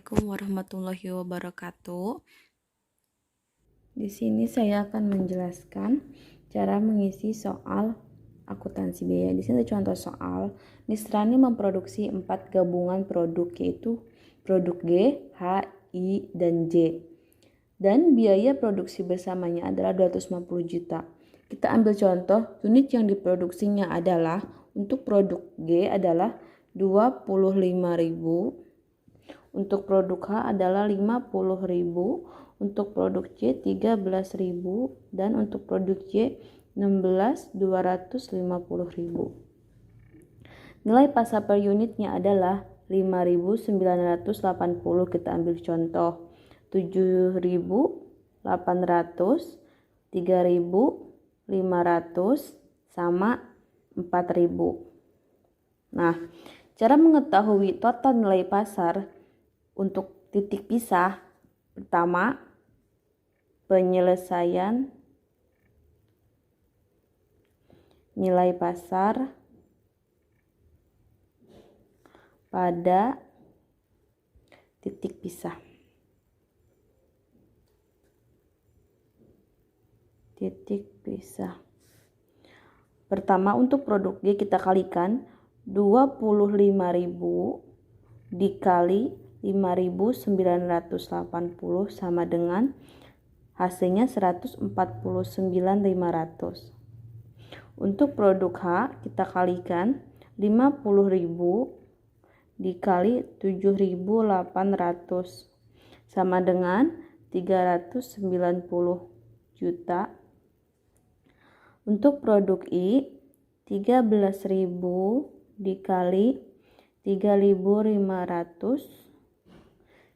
Assalamualaikum warahmatullahi wabarakatuh. Di sini saya akan menjelaskan cara mengisi soal akuntansi biaya. Di sini contoh soal, Nisrani memproduksi 4 gabungan produk, yaitu produk G, H, I, dan J. Dan biaya produksi bersamanya adalah 250 juta. Kita ambil contoh, unit yang diproduksinya adalah, untuk produk G adalah 25.000, untuk produk H adalah 50.000, untuk produk C 13.000, dan untuk produk J 250.000. Nilai pasar per unitnya adalah 5.980. Kita ambil contoh 7.800, 3.500, sama 4.000. Nah, cara mengetahui total nilai pasar untuk titik pisah, pertama, penyelesaian nilai pasar pada titik pisah. Titik pisah. Pertama, untuk produk G kita kalikan 25.000 dikali 5.980 sama dengan hasilnya 149.500. Untuk produk H kita kalikan 50.000 dikali 7.800 sama dengan 390 juta. Untuk produk I 13.000 dikali 3.500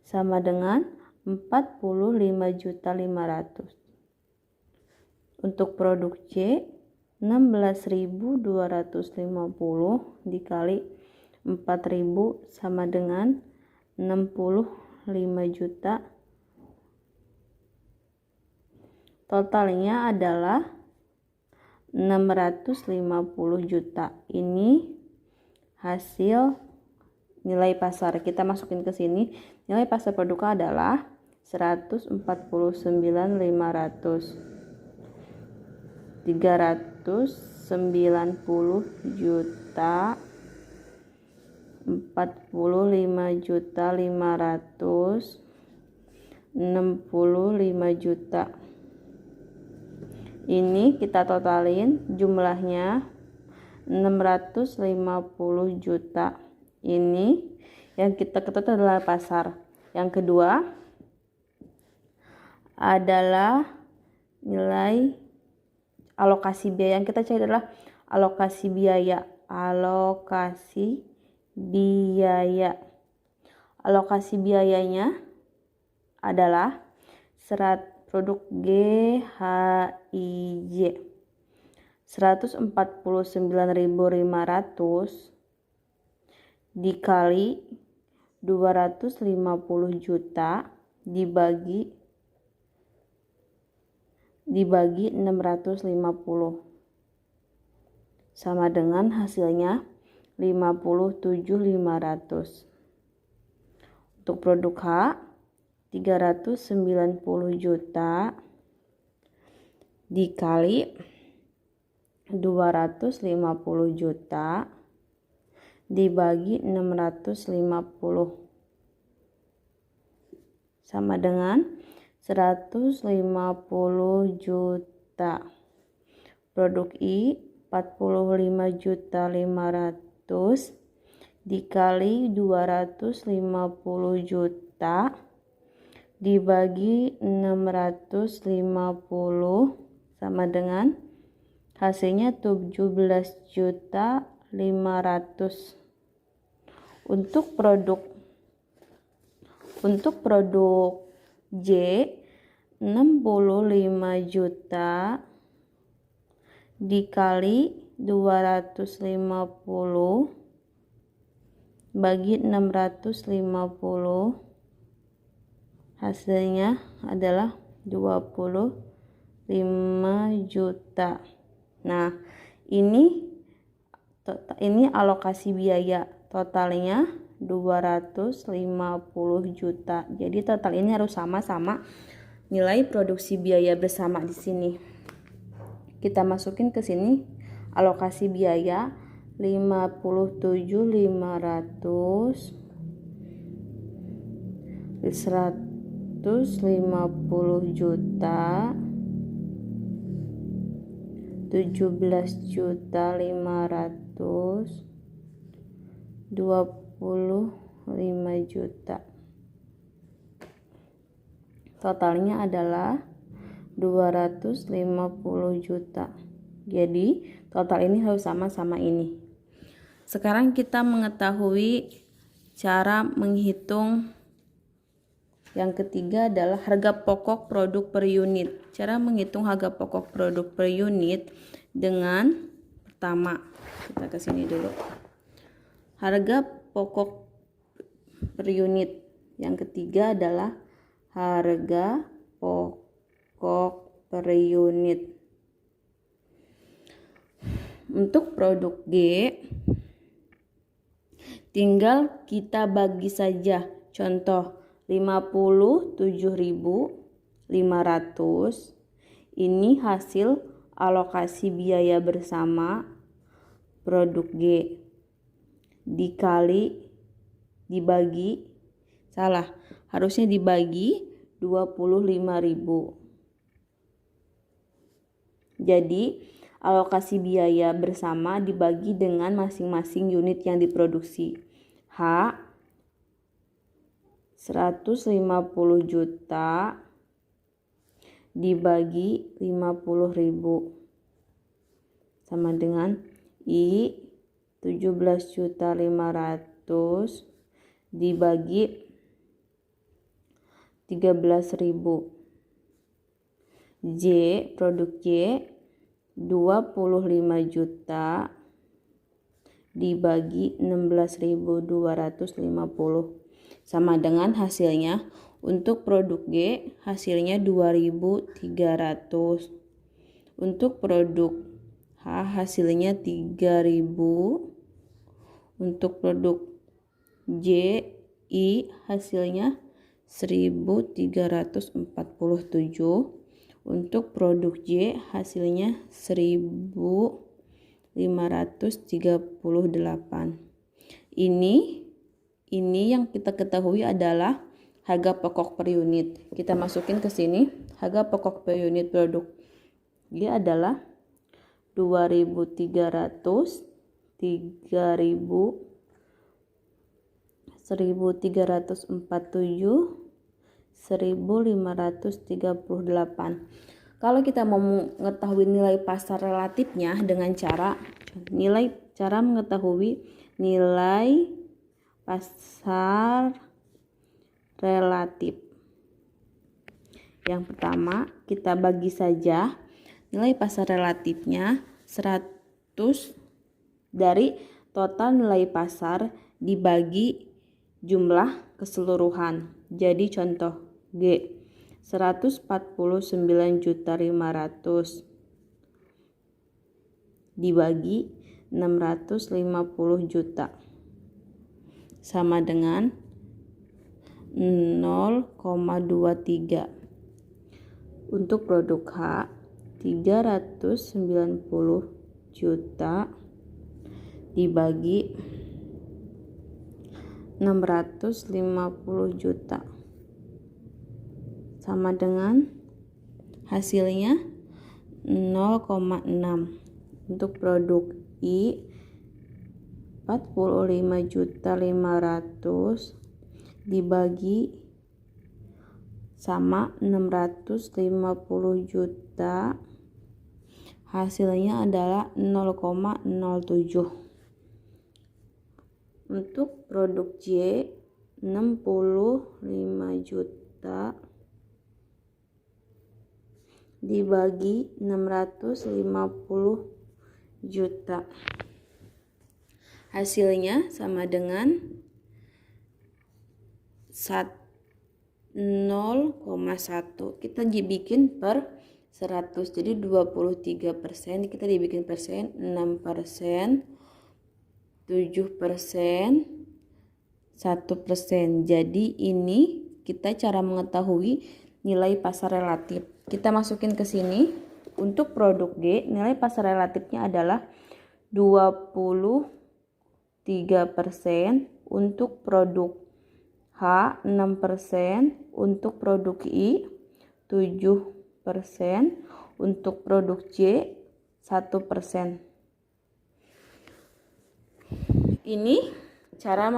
sama dengan 45.500. Untuk produk C 16.250 dikali 4.000 sama dengan 65 juta. Totalnya adalah 650 juta. Ini hasil nilai pasar. Kita masukin ke sini. Nilai pasar produk adalah 149.500. 390 juta, 45.500, 65 juta. Ini kita totalin jumlahnya 650 juta. Ini yang kita ketahui adalah pasar. Yang kedua adalah nilai alokasi biaya. Yang kita cari adalah alokasi biaya. Alokasi biaya. Alokasi biayanya adalah produk G, H, I, J 149.500 dikali 250 juta dibagi 650 sama dengan hasilnya 57.500. Untuk produk H 390 juta dikali 250 juta dibagi 650 sama dengan 150 juta. Produk I 45.500 dikali 250 juta dibagi 650 sama dengan hasilnya 17.500. Untuk produk J 65 juta dikali 250 bagi 650 hasilnya adalah 25 juta. Nah, ini alokasi biaya, totalnya 250 juta. Jadi total ini harus sama-sama nilai produksi biaya bersama di sini. Kita masukin ke sini alokasi biaya 57.500, 150 juta, 17.500, 25 juta. Totalnya adalah 250 juta. Jadi total ini harus sama-sama ini. Sekarang kita mengetahui cara menghitung. Yang ketiga adalah harga pokok produk per unit. Cara menghitung harga pokok produk per unit dengan pertama, kita ke sini dulu. Harga pokok per unit. Yang ketiga adalah harga pokok per unit. Untuk produk G, tinggal kita bagi saja. Contoh 57.500 ini hasil alokasi biaya bersama produk G harusnya dibagi 25.000. Jadi alokasi biaya bersama dibagi dengan masing-masing unit yang diproduksi. H 150 juta dibagi 50.000 sama dengan I 17.500 dibagi 13.000. J, produk J 25 juta dibagi 16.250 sama dengan hasilnya. Untuk produk G hasilnya 2.300. Untuk produk H hasilnya 3.000. Untuk produk J I hasilnya 1.347. Untuk produk J hasilnya 1.538. Ini yang kita ketahui adalah harga pokok per unit. Kita masukin ke sini harga pokok per unit produk G adalah 2.300, 3.000, 1.347, 1.538. Kalau kita mau mengetahui nilai pasar relatifnya dengan cara mengetahui nilai pasar relatif. Yang pertama, kita bagi saja nilai pasar relatifnya 100 dari total nilai pasar dibagi jumlah keseluruhan. Jadi contoh G 149.500 dibagi 650 juta sama dengan 0,23. Untuk produk H 390 juta dibagi 650 juta sama dengan hasilnya 0,6. Untuk produk I 45.500 dibagi sama 650 juta hasilnya adalah 0,07. Untuk produk J 65 juta dibagi 650 juta hasilnya sama dengan 0,1. Kita dibikin per 100, jadi 23%, kita dibikin persen 6%, 7%, 1%. Jadi ini kita cara mengetahui nilai pasar relatif. Kita masukin ke sini. Untuk produk G, nilai pasar relatifnya adalah 23%, untuk produk H 6%, untuk produk I 7%, untuk produk J 1%. Ini cara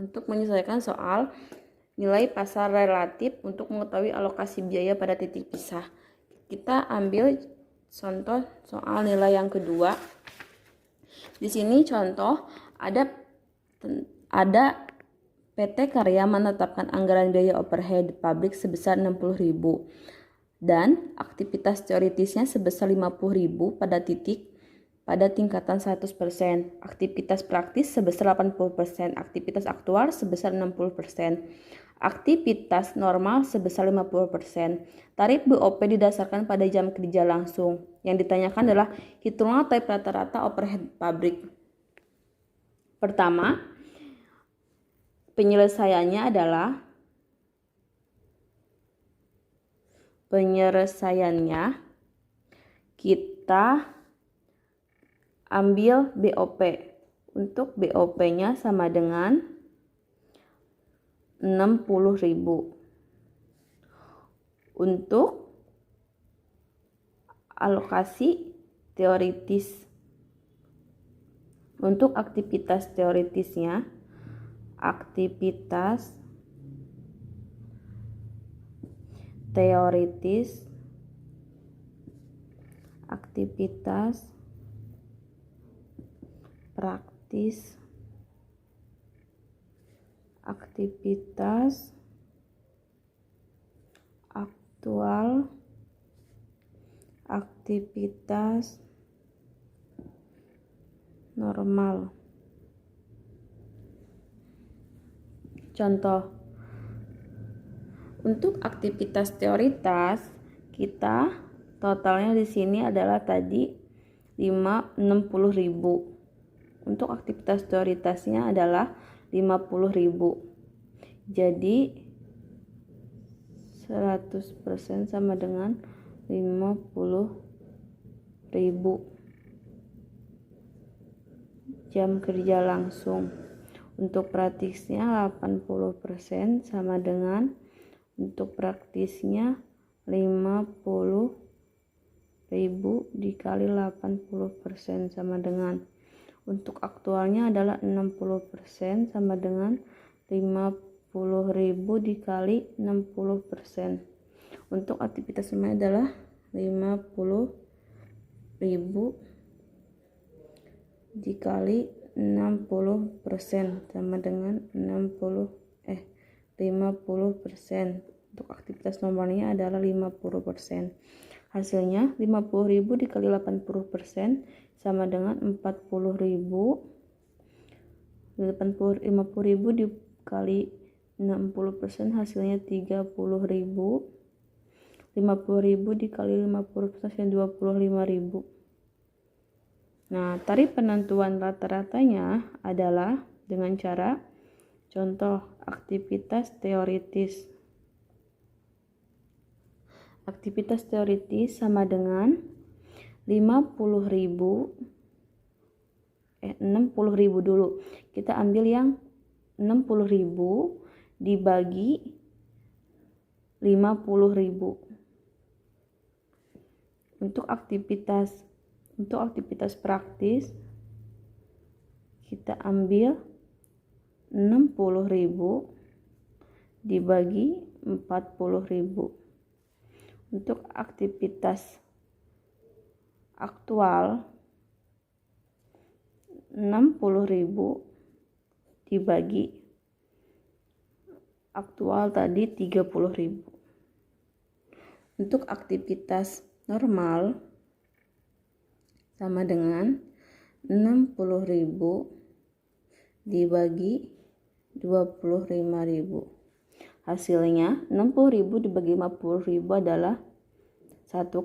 untuk menyelesaikan soal nilai pasar relatif untuk mengetahui alokasi biaya pada titik pisah. Kita ambil contoh soal nilai yang kedua. Di sini contoh ada PT Karya menetapkan anggaran biaya overhead pabrik sebesar 60.000 dan aktivitas teoritisnya sebesar 50.000 pada tingkatan 100%, aktivitas praktis sebesar 80%, aktivitas aktual sebesar 60%, aktivitas normal sebesar 50%. Tarif BOP didasarkan pada jam kerja langsung. Yang ditanyakan adalah hitunglah tarif rata-rata overhead pabrik. Pertama, penyelesaiannya kita ambil BOP. Untuk BOP-nya sama dengan 60.000. Untuk alokasi teoritis, untuk aktivitas teoritisnya, aktivitas praktis, aktivitas aktual, aktivitas normal. Contoh, untuk aktivitas teoritas kita totalnya di sini adalah tadi 60.000. Untuk aktivitas teoritasnya adalah 50.000. Jadi 100% sama dengan 50.000 jam kerja langsung. Untuk praktisnya 80% sama dengan, untuk praktisnya 50.000 dikali 80% sama dengan, untuk aktualnya adalah 60% sama dengan 50.000 dikali 60%. Untuk aktivitas semuanya adalah 50.000 dikali 60% sama dengan 50%. Untuk aktivitas normalnya adalah 50%. Hasilnya 50.000 dikali 80% sama dengan 40.000. 50.000 dikali 60% hasilnya 30.000. 50.000 dikali 50% hasilnya 25.000. Nah, tarif penentuan rata-ratanya adalah dengan cara contoh aktivitas teoritis. Aktivitas teoritis sama dengan 60.000 dulu. Kita ambil yang 60.000 dibagi 50.000. Untuk aktivitas praktis kita ambil 60.000 dibagi 40.000. Untuk aktivitas aktual 60.000 dibagi aktual tadi 30.000. Untuk aktivitas normal sama dengan 60.000 dibagi 25.000. Hasilnya 60.000 dibagi 50.000 adalah 1,2.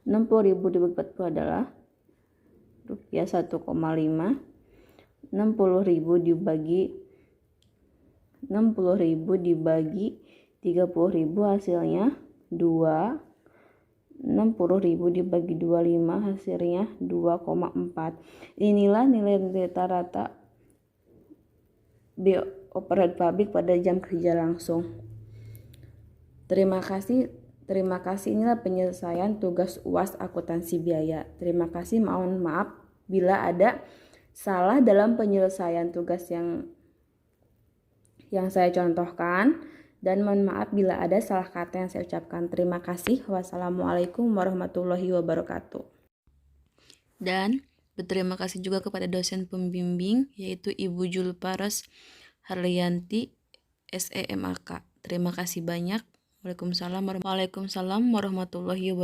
60.000 dibagi 40 adalah rupiah 1,5. 60.000 dibagi 30.000 hasilnya 2. 60.000 dibagi 25 hasilnya 2,4. Inilah nilai rata-rata overhead pabrik pada jam kerja langsung. Terima kasih. Inilah penyelesaian tugas UAS akuntansi biaya. Terima kasih. Mohon maaf bila ada salah dalam penyelesaian tugas yang saya contohkan, dan mohon maaf bila ada salah kata yang saya ucapkan. Terima kasih. Wassalamualaikum warahmatullahi wabarakatuh. Dan berterima kasih juga kepada dosen pembimbing yaitu Ibu Julparas Harlianti SEMAK. Terima kasih banyak. Waalaikumsalam warahmatullahi wabarakatuh.